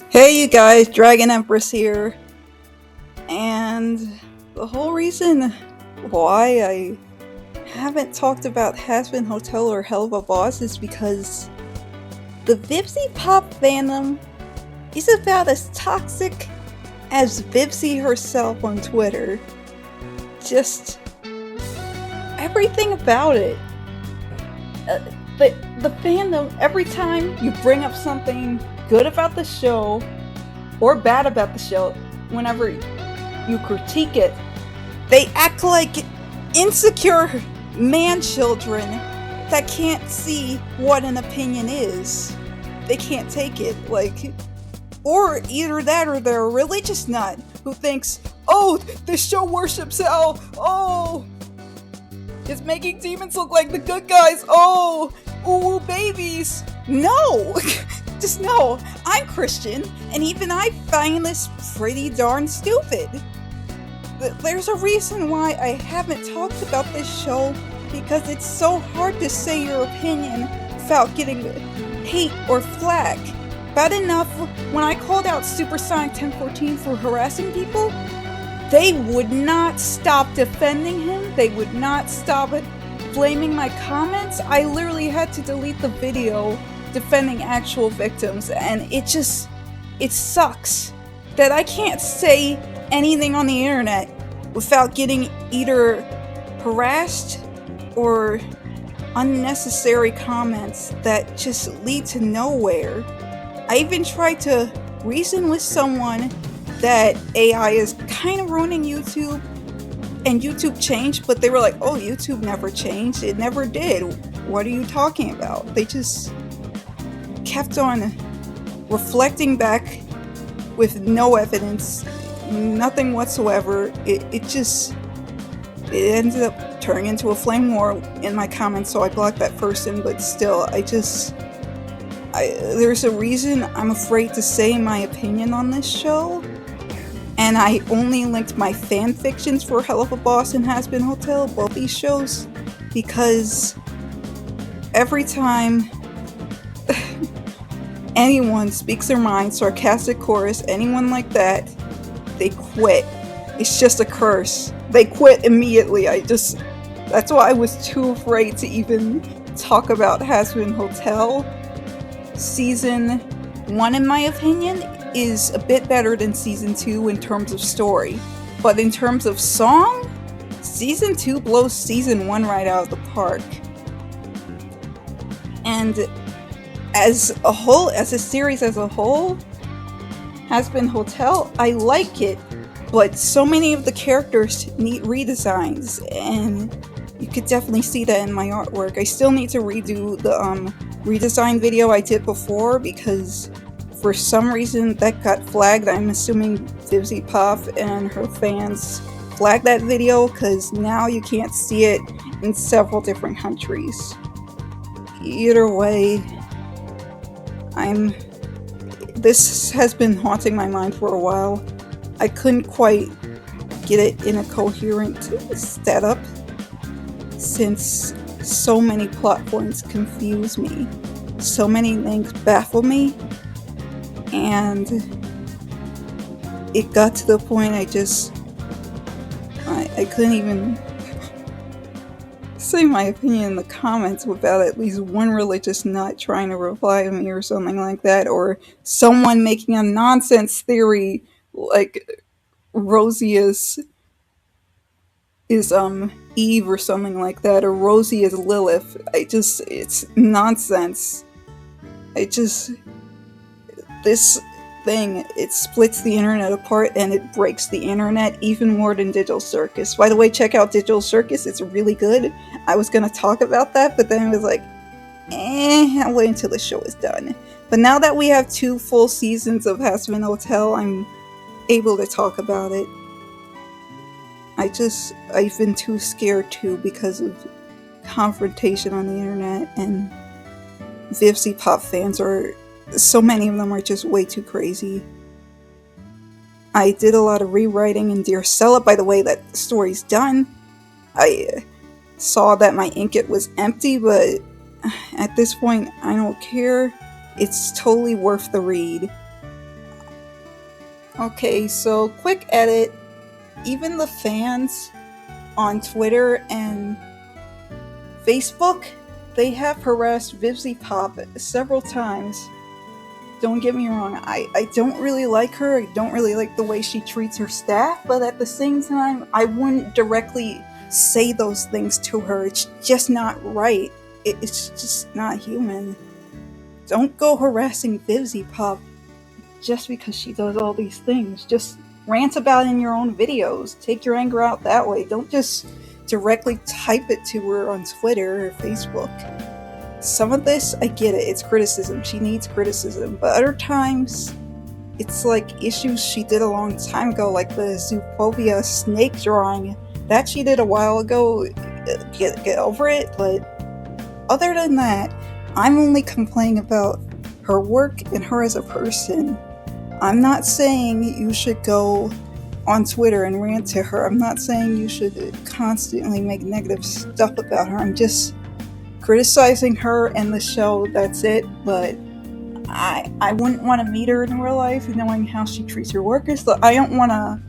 Hey you guys, Dragon Empress here, and the whole reason why I haven't talked about Hazbin Hotel or Hell of a Boss is because the vivzipop fandom is about as toxic as Vivzy herself on Twitter. Just everything about it. Uh, the fandom, every time you bring up something good about the show or bad about the show, whenever you critique it, they act like insecure man children that can't see what an opinion is. They can't take it, or either that or they're a religious nut who thinks, oh, this show worships hell, oh, it's making demons look like the good guys, oh, ooh, babies. No! Just no, I'm Christian, and even I find this pretty darn stupid. There's a reason why I haven't talked about this show, because it's so hard to say your opinion without getting hate or flack. Bad enough, when I called out Supersonic 1014 for harassing people, they would not stop defending him, they would not stop blaming my comments. I literally had to delete the video defending actual victims, and it sucks that I can't say anything on the internet without getting either harassed or unnecessary comments that just lead to nowhere. I even tried to reason with someone that AI is kind of ruining YouTube and YouTube changed, but they were like, oh, YouTube never changed, it never did, what are you talking about? They just kept on reflecting back with no evidence, nothing whatsoever. It ended up turning into a flame war in my comments, so I blocked that person, but still, there's a reason I'm afraid to say my opinion on this show, and I only linked my fanfictions for Hell of a Boss and Hazbin Hotel, both these shows, because every time anyone speaks their mind, sarcastic chorus, anyone like that, they quit. It's just a curse. They quit immediately. That's why I was too afraid to even talk about Hazbin Hotel. Season 1, in my opinion, is a bit better than Season 2 in terms of story. But in terms of song, Season 2 blows Season 1 right out of the park. And as a series as a whole, Hazbin Hotel, I like it, but so many of the characters need redesigns, and you could definitely see that in my artwork. I still need to redo the redesign video I did before, because for some reason that got flagged. I'm assuming vivzipop and her fans flagged that video, because now you can't see it in several different countries. Either way, this has been haunting my mind for a while. I couldn't quite get it in a coherent setup, since so many plot points confuse me, so many things baffle me, and it got to the point I couldn't even say my opinion in the comments without at least one religious nut trying to reply to me or something like that, or someone making a nonsense theory like Rosie is Eve or something like that, or Rosie is Lilith. It's nonsense. This thing, it splits the internet apart, and it breaks the internet even more than Digital Circus. By the way, check out Digital Circus, it's really good. I was gonna talk about that, but then it was like, I'll wait until the show is done. But now that we have 2 full seasons of Hazbin Hotel, I'm able to talk about it. I've been too scared too, because of confrontation on the internet, and vivzipop fans so many of them are just way too crazy. I did a lot of rewriting in Dear Stella. By the way, that story's done. I saw that my Inkit was empty, but at this point, I don't care. It's totally worth the read. Okay, so quick edit. Even the fans on Twitter and Facebook, they have harassed vivzipop several times. Don't get me wrong, I don't really like her. I don't really like the way she treats her staff, but at the same time, I wouldn't directly say those things to her. It's just not right. It's just not human. Don't go harassing vivzipop just because she does all these things. Just rant about it in your own videos. Take your anger out that way. Don't just directly type it to her on Twitter or Facebook. Some of this, I get it. It's criticism. She needs criticism. But other times, it's like issues she did a long time ago, like the Zoophobia snake drawing. That she did a while ago. Get over it. But other than that, I'm only complaining about her work and her as a person. I'm not saying you should go on Twitter and rant to her. I'm not saying you should constantly make negative stuff about her. I'm just criticizing her and the show, that's it. But I wouldn't want to meet her in real life, knowing how she treats her workers. So I don't want to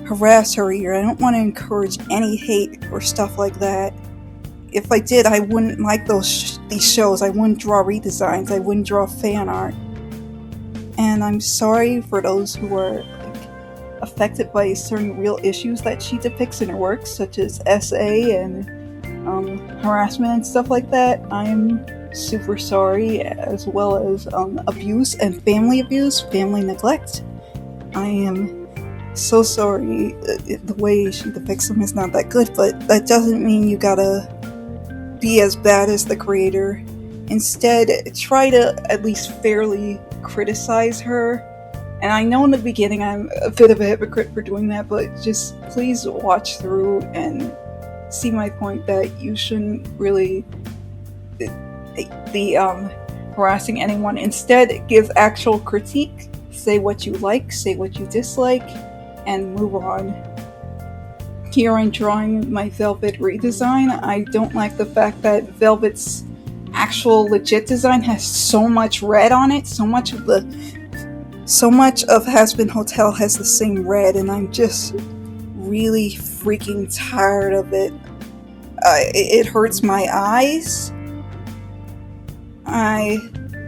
harass her either. I don't want to encourage any hate or stuff like that. If I did, I wouldn't like these shows. I wouldn't draw redesigns. I wouldn't draw fan art. And I'm sorry for those who are affected by certain real issues that she depicts in her work, such as SA and harassment and stuff like that. I'm super sorry, as well as abuse and family abuse, family neglect. I am so sorry. The way she depicts them is not that good, but that doesn't mean you gotta be as bad as the creator. Instead, try to at least fairly criticize her. And I know in the beginning I'm a bit of a hypocrite for doing that, but just please watch through and see my point that you shouldn't really be harassing anyone. Instead, give actual critique, say what you like, say what you dislike, and move on. Here I'm drawing my Velvet redesign. I don't like the fact that Velvet's actual legit design has so much red on it. So much of Hazbin Hotel has the same red, and I'm just really freaking tired of it. It hurts my eyes.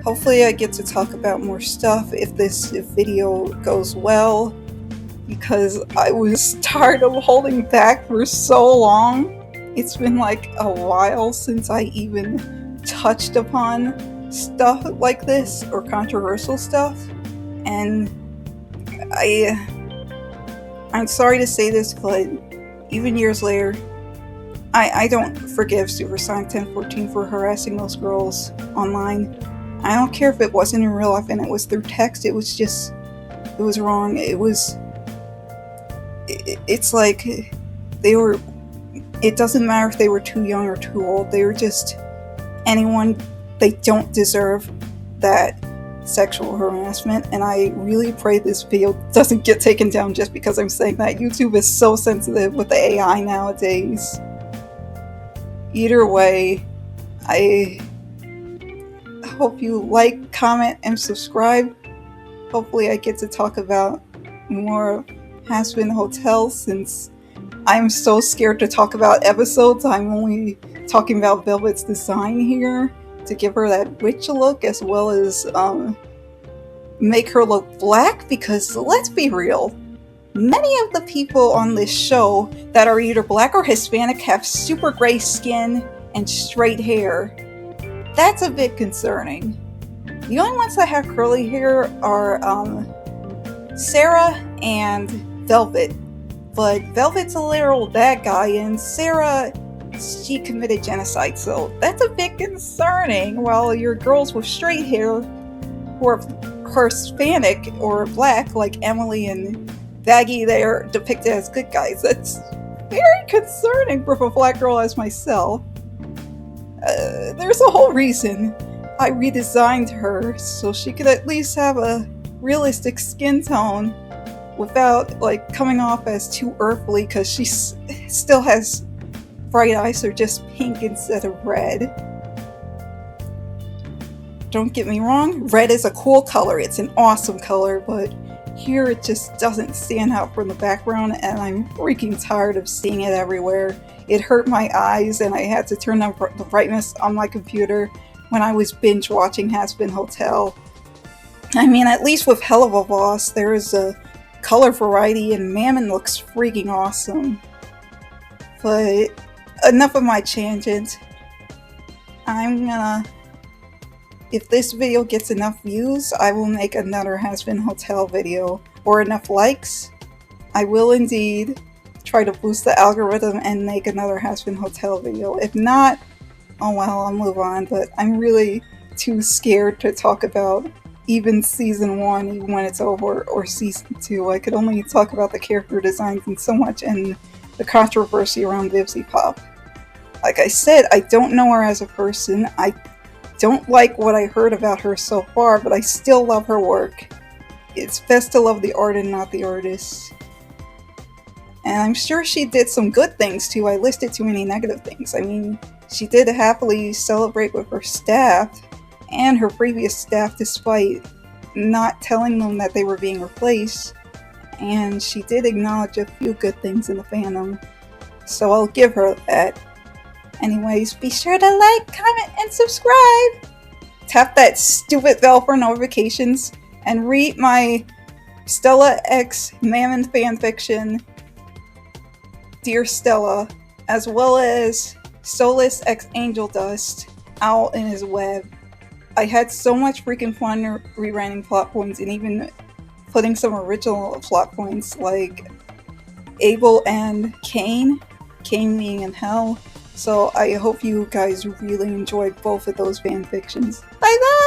Hopefully I get to talk about more stuff if this video goes well, because I was tired of holding back for so long. It's been like a while since I even touched upon stuff like this or controversial stuff, and I'm sorry to say this, but even years later, I don't forgive Supersonic 1014 for harassing those girls online. I don't care if it wasn't in real life and it was through text. It was wrong. It's like it doesn't matter if they were too young or too old. They were just anyone. They don't deserve that sexual harassment, and I really pray this video doesn't get taken down just because I'm saying that. YouTube is so sensitive with the AI nowadays. Either way, I hope you like, comment, and subscribe. Hopefully I get to talk about more Hazbin Hotel, since I'm so scared to talk about episodes. I'm only talking about Velvet's design here to give her that witch look, as well as make her look black, because let's be real, many of the people on this show that are either black or Hispanic have super gray skin and straight hair. That's a bit concerning. The only ones that have curly hair are Sarah and Velvet. But Velvet's a literal bad guy, and Sarah, she committed genocide, so that's a bit concerning. While your girls with straight hair, who are Hispanic or black, like Emily and Vaggie, they're depicted as good guys. That's very concerning for a black girl as myself. There's a whole reason I redesigned her, so she could at least have a realistic skin tone without coming off as too earthly, because she still has bright eyes, are just pink instead of red. Don't get me wrong, red is a cool color, it's an awesome color, but Here it just doesn't stand out from the background, and I'm freaking tired of seeing it everywhere. It hurt my eyes, and I had to turn up the brightness on my computer when I was binge watching Hazbin Hotel. I mean, at least with Hell of a Boss, there is a color variety, and Mammon looks freaking awesome. But enough of my tangent. If this video gets enough views, I will make another Hazbin Hotel video, or enough likes. I will indeed try to boost the algorithm and make another Hazbin Hotel video. If not, oh well, I'll move on, but I'm really too scared to talk about even Season 1, even when it's over, or Season 2. I could only talk about the character designs and so much, and the controversy around vivzipop. Like I said, I don't know her as a person. I don't like what I heard about her so far, but I still love her work. It's best to love the art and not the artist. And I'm sure she did some good things too. I listed too many negative things. I mean, she did happily celebrate with her staff and her previous staff despite not telling them that they were being replaced. And she did acknowledge a few good things in the fandom. So I'll give her that. Anyways, be sure to like, comment, and subscribe! Tap that stupid bell for notifications, and read my Stella X Mammon fanfiction, Dear Stella, as well as Solus X Angel Dust out in his web. I had so much freaking fun rewriting plot points and even putting some original plot points like Abel and Cain being in hell. So I hope you guys really enjoyed both of those fanfictions. Bye bye!